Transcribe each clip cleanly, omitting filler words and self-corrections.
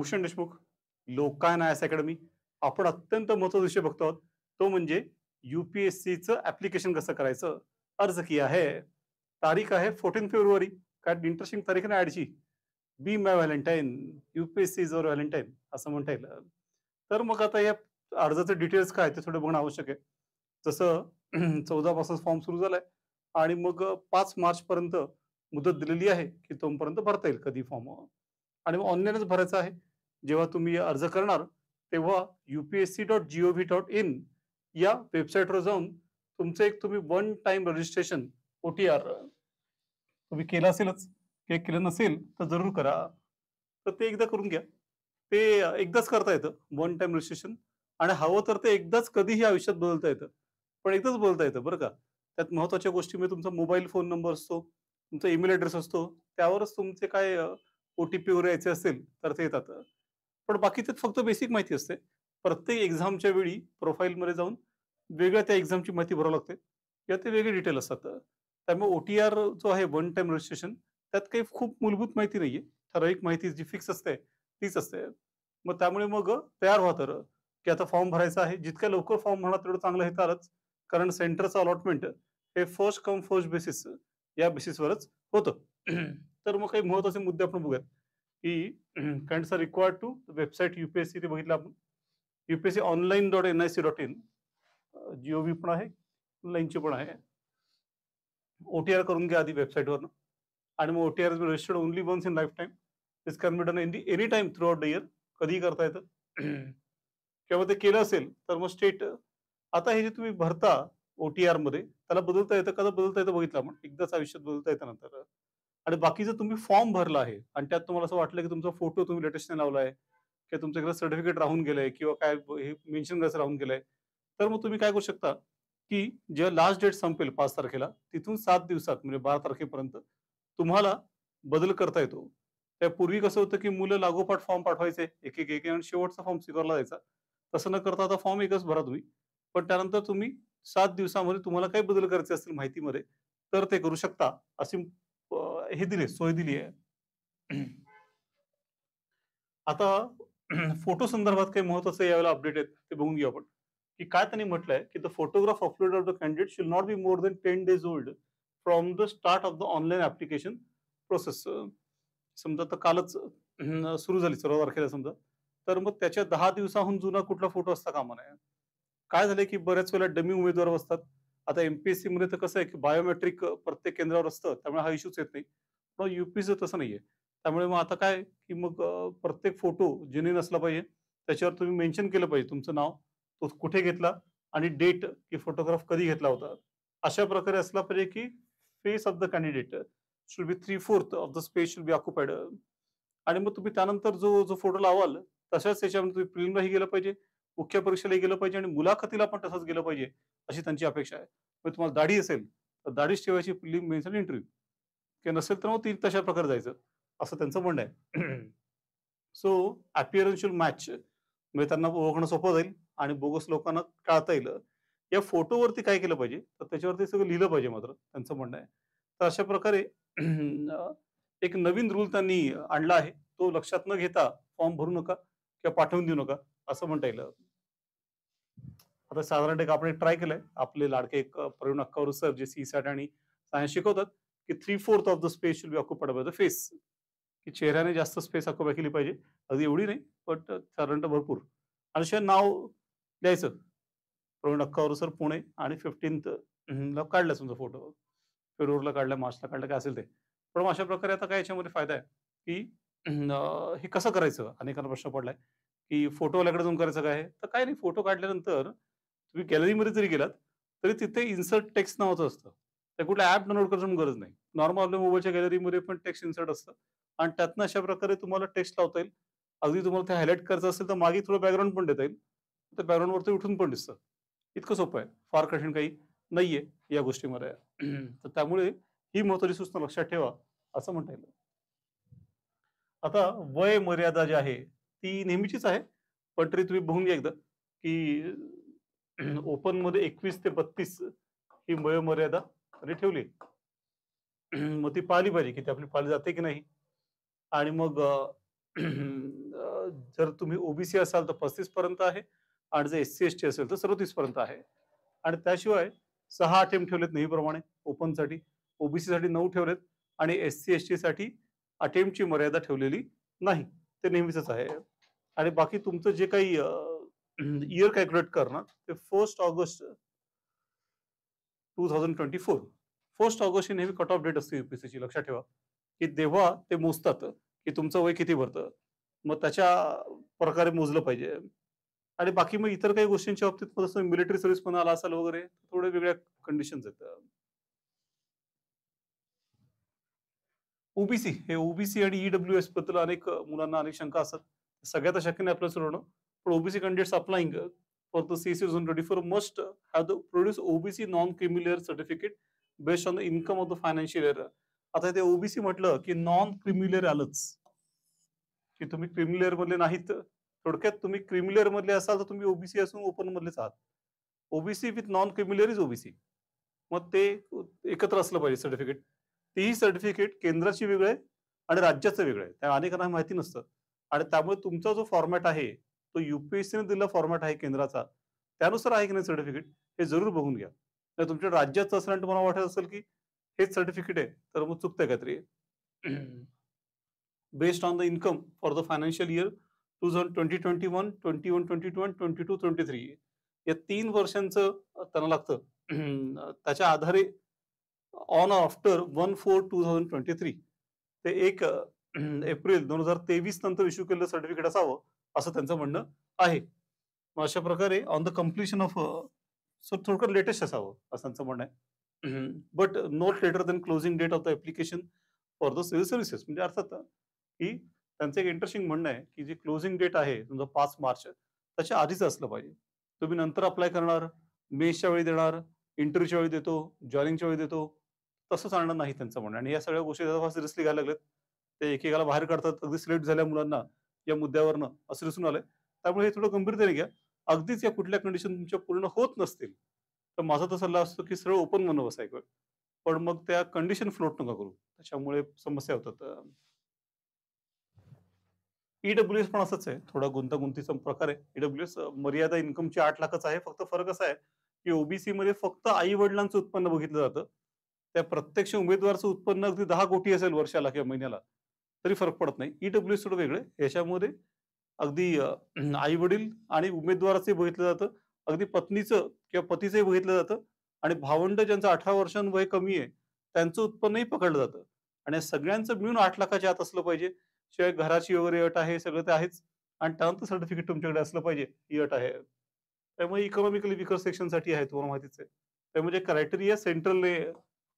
Bhushan Deshmukh, Lokayan I S academy. आपण अत्यंत महत्त्वाचा विषय बघतो आहोत. तो म्हणजे यू-पी-एस-सीचं ॲप्लिकेशन कसं करायचं? अर्ज किया है. तारीख आहे 14 फेब्रुवारी. काय इंटरेस्टिंग तारीख आहे ना ॲडची. Be my valentine, UPSC is your valentine असं म्हणता येईल. तर मग आता या अर्जाचे डिटेल्स काय ते थोडं बघणं आवश्यक आहे. जसं 14 पासून फॉर्म सुरू झालाय आणि मग 5 मार्चपर्यंत मुदत दिलेली आहे, की तोपर्यंत भरता येईल कधी फॉर्म. आणि मग ऑनलाईनच भरायचं आहे. जेव्हा तुम्ही अर्ज करणार, तेव्हा upsc.gov.in या वेबसाईटवर जाऊन तुमचं एक तुम्ही वन टाईम रजिस्ट्रेशन ओ-टी-आर तुम्ही केलं असेलच, काही केलं नसेल तर जरूर करा. तर ते एकदा करून घ्या. ते एकदाच करता येतं वन टाईम रजिस्ट्रेशन आणि हवं तर ते एकदाच कधीही आयुष्यात बदलता येतं. पण एकदाच बदलता येतं बरं का. त्यात महत्त्वाच्या गोष्टी म्हणजे तुमचा मोबाईल फोन नंबर असतो, तुमचा ईमेल ॲड्रेस असतो, त्यावरच तुमचे काय ओ-टी-पी वगैरे यायचे असेल तर ते येतात. पण बाकी त्यात फक्त बेसिक माहिती असते. प्रत्येक एक्झामच्या वेळी प्रोफाईलमध्ये जाऊन वेगळ्या त्या एक्झामची माहिती भरावी लागते किंवा ते वेगळे डिटेल असतात. त्यामुळे ओ-टी-आर जो आहे वन टाईम रजिस्ट्रेशन त्यात काही खूप मूलभूत माहिती नाहीये. ठराविक माहिती जी फिक्स असते तीच असते. मग त्यामुळे मग तयार व्हा तर, की आता फॉर्म भरायचा आहे. जितक्या लवकर फॉर्म भरला तेवढं चांगलं हे तरच. कारण सेंटरचं अलॉटमेंट हे फर्स्ट कम फर्स्ट बेसिस या बेसिसवरच होतं. तर मग काही महत्त्वाचे मुद्दे आपण बघूयात, की kinds are required to website UPSC ते बघितलं आपण. यू-पी-एस-सी online.nic.in जी-ओ-व्ही पण आहे, ऑनलाईनची पण आहे. ओ-टी-आर करून घ्या आधी वेबसाईटवरनं आणि मग OTR is registered only once in life time. This can be done any time throughout the year. कधीही करता येतं. किंवा ते केलं असेल तर मग स्टेट आता हे जे तुम्ही भरता ओ-टी-आरमध्ये त्याला बदलता येतं का? बदलता येतं बघितलं आपण. एकदाच आयुष्यात बदलता येतं नंतर. आणि बाकीचं तुम्ही फॉर्म भरला आहे आणि त्यात तुम्हाला असं वाटलं की तुमचा फोटो तुम्ही लेटेस्ट नाही लावलाय किंवा तुमचं एखादं सर्टिफिकेट राहून गेलंय किंवा काय हे मेन्शन करायचं राहून गेलंय, तर मग तुम्ही काय करू शकता, की जेव्हा लास्ट डेट संपेल 5 तारखेला, तिथून 7 दिवसात म्हणजे 12 तारखेपर्यंत तुम्हाला बदल करता येतो. त्यापूर्वी कसं होतं, की मुलं लागोपाठ फॉर्म पाठवायचे एक आणि शेवटचा फॉर्म स्वीकारला जायचा. तसं न करता आता फॉर्म एकच भरा तुम्ही. पण त्यानंतर तुम्ही 7 दिवसामध्ये तुम्हाला काही बदल करायचे असतील माहितीमध्ये, तर ते करू शकता. अशी हे दिले सोय दिली आहे. आता फोटो संदर्भात काही महत्त्वाचं यावेळेला अपडेट आहेत ते बघून घेऊ आपण, की काय त्यांनी म्हटलंय, की the photograph upload of the candidate should not be more than 10 days old from the start of the online application process. समजा आता कालच सुरू झाली 14 तारखेला समजा, तर मग त्याच्या 10 दिवसाहून जुना कुठला फोटो असता कामा नये. काय झालंय, की बऱ्याच वेळेला डमी उमेदवार असतात. आता एम-पी-एस-सीमध्ये तर कसं आहे, की बायोमेट्रिक प्रत्येक केंद्रावर असतं, त्यामुळे हा इश्यूच येत नाही. पण यू-पीचं तसं नाहीये. त्यामुळे मग आता काय, की मग प्रत्येक फोटो जेन्युइन असला पाहिजे. त्याच्यावर तुम्ही मेन्शन केलं पाहिजे तुमचं नाव, तो कुठे घेतला आणि डेट, की फोटोग्राफ कधी घेतला होता. अशा प्रकारे असला पाहिजे, की face of the candidate should be 3/4 of the space should be occupied. आणि मग तुम्ही त्यानंतर जो फोटो लावाल, तशाच त्याच्यामध्ये तुम्ही प्रिलिमलाही गेलं पाहिजे, मुख्य परीक्षेलाही गेलं पाहिजे आणि मुलाखतीला पण तसंच गेलं पाहिजे, अशी त्यांची अपेक्षा आहे. मग तुम्हाला दाढी असेल, तर दाढीच ठेवायची प्रिलिम, मेन्स आणि इंटरव्ह्यू. किंवा नसेल तर मग ती तशा प्रकारे जायचं, असं त्यांचं म्हणणं आहे. सो अपीअरन्स शुड मॅच म्हणजे त्यांना ओळखणं सोपं जाईल आणि बोगस लोकांना टाळता येईल. या फोटोवरती काय केलं पाहिजे, तर त्याच्यावरती सगळं लिहिलं पाहिजे मात्र, त्यांचं म्हणणं आहे. तर अशा प्रकारे एक नवीन रूल त्यांनी आणला आहे. तो लक्षात न घेता फॉर्म भरू नका किंवा पाठवून देऊ नका, असं म्हणता येईल. आता साधारण एक आपण ट्राय केलंय. आपले लाडके एक प्रवीण अक्कावरू सर जे सी-सॅट आणि सायन्स शिकवतात, की 3/4 of the space should be occupied by the face. की चेहऱ्याने जास्त स्पेस ऑक्युपाय केली पाहिजे. अगदी एवढी नाही, बट साधारणतः भरपूर. आणि शिवाय नाव लिहायचं. प्रवीण अक्कावरू सर पुणे आणि 15th ला काढला समजा फोटो. फेब्रुवारीला काढला, मार्चला काढला, काय असेल ते. पण मग अशा प्रकारे आता काय याच्यामध्ये फायदा आहे, की हे कसं करायचं? अनेकांना प्रश्न पडलाय, की फोटोवाल्याकडे जाऊन करायचं काय आहे? तर काही नाही, फोटो काढल्यानंतर तुम्ही गॅलरीमध्ये जरी गेलात, तरी तिथे इन्सर्ट टेक्स्ट नावाचं असतं. ते कुठलं ॲप डाउनलोड करायची गरज नाही. नॉर्मल आपल्या मोबाईलच्या गॅलरीमध्ये पण टेक्स्ट इन्सर्ट असतं आणि त्यातनं अशा प्रकारे तुम्हाला टेक्स्ट लावता येईल. अगदी तुम्हाला ते हायलाइट करायचं असेल, तर मागे थोडं बॅकग्राऊंड पण देता येईल. त्या बॅकग्राऊंडवरती उठून पण दिसतं. इतकं सोपं आहे. फार कठीण काही नाहीये या गोष्टीमध्ये. तर त्यामुळे ही महत्त्वाची सूचना लक्षात ठेवा, असं म्हणता येईल. आता वय मर्यादा जी आहे, ती नेहमीचीच आहे. पण तरी तुम्ही बघून घ्या एकदा, की ओपनमध्ये 21 ते 32 ही वयोमर्यादा त्यांनी ठेवली. मग ती पाळली पाहिजे, की ती आपली पाळली जाते की नाही. आणि मग जर तुम्ही ओबीसी असाल तर 35 पर्यंत आहे आणि जर एससी एसटी असेल तर 37 पर्यंत आहे. आणि त्याशिवाय 6 अटेम्प्ट ठेवलेत नेहमीप्रमाणे ओपनसाठी, ओबीसीसाठी 9 ठेवलेत आणि एससी एसटीसाठी अटेम्प्टची मर्यादा ठेवलेली नाही. ते नेहमीचंच आहे. आणि बाकी तुमचं जे काही इयर कॅल्क्युलेट करणार ते 1 ऑगस्ट 2024. 1 ऑगस्ट ही नेहमी कट ऑफ डेट असते यूपीएससीची, लक्षात ठेवा, की तेव्हा ते मोजतात, की तुमचं वय किती भरतं. मग त्याच्या प्रकारे मोजलं पाहिजे. आणि बाकी मग इतर काही गोष्टींच्या बाबतीत मग जसं मिलिटरी सर्व्हिस पण आला असाल वगैरे, थोड्या वेगळ्या कंडिशन्स आहेत. ओबीसी हे ओबीसी आणि ईडब्ल्यूएस बद्दल अनेक मुलांना अनेक शंका असतात. सगळ्यात शक्य नाही आपल्याला सोडवणं. पण OBC candidates applying for the CC 2024 must have the produce OBC non creamy layer certificate based on the income of the financial year. आता ते ओबीसी म्हटलं की नॉन क्रिमिलियर आलंच, की तुम्ही क्रिमिलियर मधले नाहीत. थोडक्यात तुम्ही क्रिमिलियर मधले असाल तर तुम्ही ओबीसी असून ओपन मधलेच आहात. OBC with non creamy layer is OBC. मग ते एकत्र असलं पाहिजे सर्टिफिकेट. तेही सर्टिफिकेट केंद्राची वेगळं आहे आणि राज्याचं वेगळं आहे. त्या अनेकांना माहिती नसतं. आणि त्यामुळे तुमचा जो फॉर्मॅट आहे, तो यूपीएससीने दिलेला फॉर्मॅट आहे केंद्राचा, त्यानुसार आहे की नाही सर्टिफिकेट, हे जरूर बघून घ्या. तर तुमच्या राज्याचं असेल आणि तुम्हाला वाटत असेल की हेच सर्टिफिकेट आहे, तर मग चुकतंय काहीतरी. Based on the income for the financial year 2021, 21, 22 आणि 22, 23 या 3 वर्षांचं त्यांना लागतं. त्याच्या आधारे ऑन आफ्टर 1/4/2023 ते 1 एप्रिल 2023 नंतर इश्यू केलेलं सर्टिफिकेट असावं, असं त्यांचं म्हणणं आहे. मग अशा प्रकारे on the completion of so थोडक्यात लेटेस्ट असावं, असं त्यांचं म्हणणं आहे. But not later than closing date of the application for the civil services. म्हणजे अर्थात की त्यांचं एक इंटरेस्टिंग म्हणणं आहे, की जी क्लोजिंग डेट आहे समजा 5 मार्च त्याच्या आधीच असलं पाहिजे. तुम्ही नंतर अप्लाय करणार, मेसच्या वेळी देणार, इंटरव्ह्यूच्या वेळी देतो, जॉइनिंगच्या वेळी देतो, तसं चालणार नाही त्यांचं म्हणणं. आणि या सगळ्या गोष्टी फार सिरियसली घ्यायला लागलेत. ते एकेकाला बाहेर काढतात, अगदी सिलेक्ट झाल्या मुलांना या मुद्द्यावरनं असं दिसून आलंय. त्यामुळे हे थोडं गंभीरतेने घ्या. अगदीच या कुठल्या कंडिशन तुमच्या पूर्ण होत नसतील, तर माझा तर सल्ला असतो, की सरळ ओपन म्हणून बसा एक वेळ. पण मग त्या कंडिशन फ्लोट नका करू. त्याच्यामुळे समस्या होतात. ईडब्ल्यूएस पण असंच आहे. थोडा गुंतागुंतीचा प्रकार आहे. ईडब्ल्यूएस मर्यादा इन्कमची 8,00,000च आहे. फक्त फरक असा आहे, की ओबीसीमध्ये फक्त आई-वडिलांचं उत्पन्न बघितलं जातं. त्या प्रत्यक्ष उमेदवाराचं उत्पन्न अगदी 10 कोटी असेल वर्षाला किंवा महिन्याला, तरी फरक पडत नाही. ईडब्ल्यूएस थोडं वेगळं आहे. याच्यामध्ये अगदी आई-वडील आणि उमेदवाराचंही बघितलं जातं. अगदी पत्नीचं किंवा पतीचंही बघितलं जातं आणि भावंड ज्यांचं 18 वर्षांहून वय कमी आहे, त्यांचं उत्पन्नही पकडलं जातं. आणि या सगळ्यांचं मिळून 8,00,000च्या आत असलं पाहिजे. शिवाय घराची वगैरे अट आहे, सगळं ते आहेच. आणि त्यानंतर सर्टिफिकेट तुमच्याकडे असलं पाहिजे, ही अट आहे. त्यामुळे इकॉनॉमिकली वीकर सेक्शनसाठी आहे, तुम्हाला माहितीच आहे. त्यामुळे क्रायटेरिया सेंट्रलने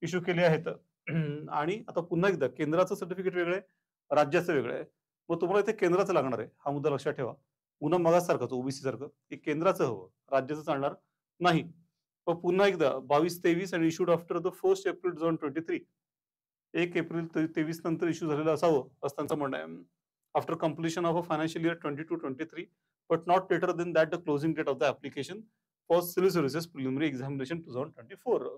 इश्यू केले आहेत. आणि आता पुन्हा एकदा केंद्राचं सर्टिफिकेट वेगळं आहे, राज्याचं वेगळं आहे. मग तुम्हाला इथे केंद्राचं लागणार आहे. हा मुद्दा लक्षात ठेवा. पुन्हा मगाचसारखंच ओबीसी सारखं, की केंद्राचं हवं, राज्याचं चालणार नाही. मग पुन्हा एकदा 22-23 आणि issued after the 1 April 2023. 1 April 23 नंतर इश्यू झालेलं असावं, असं त्यांचं म्हणणं आहे. After completion of a financial year 22-23, but not later then that the closing date of the application for civil services preliminary examination 2024.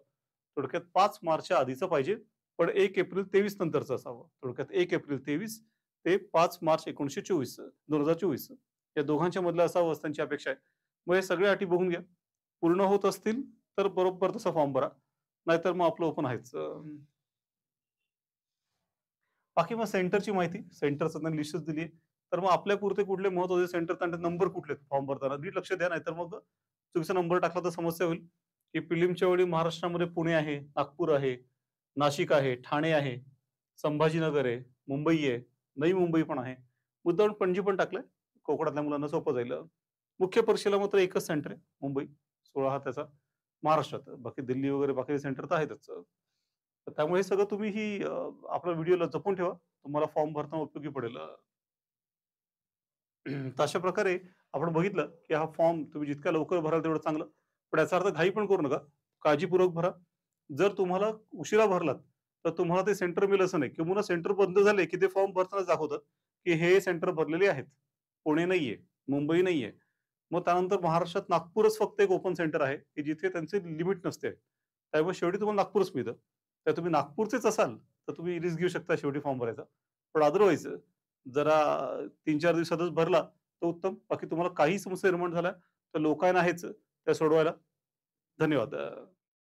थोडक्यात 5 मार्चच्या आधीचं पाहिजे, पण 1 एप्रिल 23 नंतरचं असावं. थोडक्यात 1 एप्रिल 23 ते 5 मार्च 2024 या दोघांच्या मधलं असावं, असं त्यांची अपेक्षा आहे. मग हे सगळ्या अटी बघून घ्या. पूर्ण होत असतील तर बरोबर तसा फॉर्म भरा. नाहीतर मग आपलं ओपन आहेच. बाकी मग सेंटरची माहिती, सेंटरचं त्यांनी लिस्टच दिली आहे. तर मग आपल्यापुरते कुठले महत्त्वाचे सेंटर, त्यांचे नंबर कुठले आहेत फॉर्म भरताना नीट लक्ष द्या. नाहीतर मग चुकीचा नंबर टाकला तर समस्या होईल. की प्रिलिमच्या वेळी महाराष्ट्रामध्ये पुणे आहे, नागपूर आहे, नाशिक आहे, ठाणे आहे, संभाजीनगर आहे, मुंबई आहे, नवी मुंबई पण आहे. मुद्दामून पणजी पण टाकलंय. कोकणातल्या मुलांना सोपं जाईल. मुख्य परीक्षेला मात्र एकच सेंटर आहे, मुंबई. 16 हा त्याचा महाराष्ट्रात. बाकी दिल्ली वगैरे बाकीचे सेंटर तर आहेतच. तर त्यामुळे हे सगळं तुम्ही आपल्या व्हिडिओला जपून ठेवा. तुम्हाला फॉर्म भरताना उपयोगी पडेल. तर अशा प्रकारे आपण बघितलं, की हा फॉर्म तुम्ही जितक्या लवकर भराल तेवढं चांगलं. पण याचा अर्थ घाई पण करू नका. काळजीपूर्वक भरा. जर तुम्हाला उशिरा भरलात, तर तुम्हाला ते सेंटर मिळेल असं नाही. किंबहुना सेंटर बंद झाले, की ते फॉर्म भरतानाच दाखवतं, की हे सेंटर भरलेले आहेत. पुणे नाहीये, मुंबई नाहीये. मग त्यानंतर महाराष्ट्रात नागपूरच फक्त एक ओपन सेंटर आहे, की जिथे त्यांचे लिमिट नसते. त्यामुळे शेवटी तुम्हाला नागपूरच मिळतं. तर तुम्ही नागपूरचेच असाल, तर तुम्ही रिस्क घेऊ शकता शेवटी फॉर्म भरायचा. पण अदरवाईज जरा 3-4 दिवसातच भरला तर उत्तम. बाकी तुम्हाला काही समस्या निर्माण झाल्या तर लोकांना आहेच त्या सोडवायला. धन्यवाद.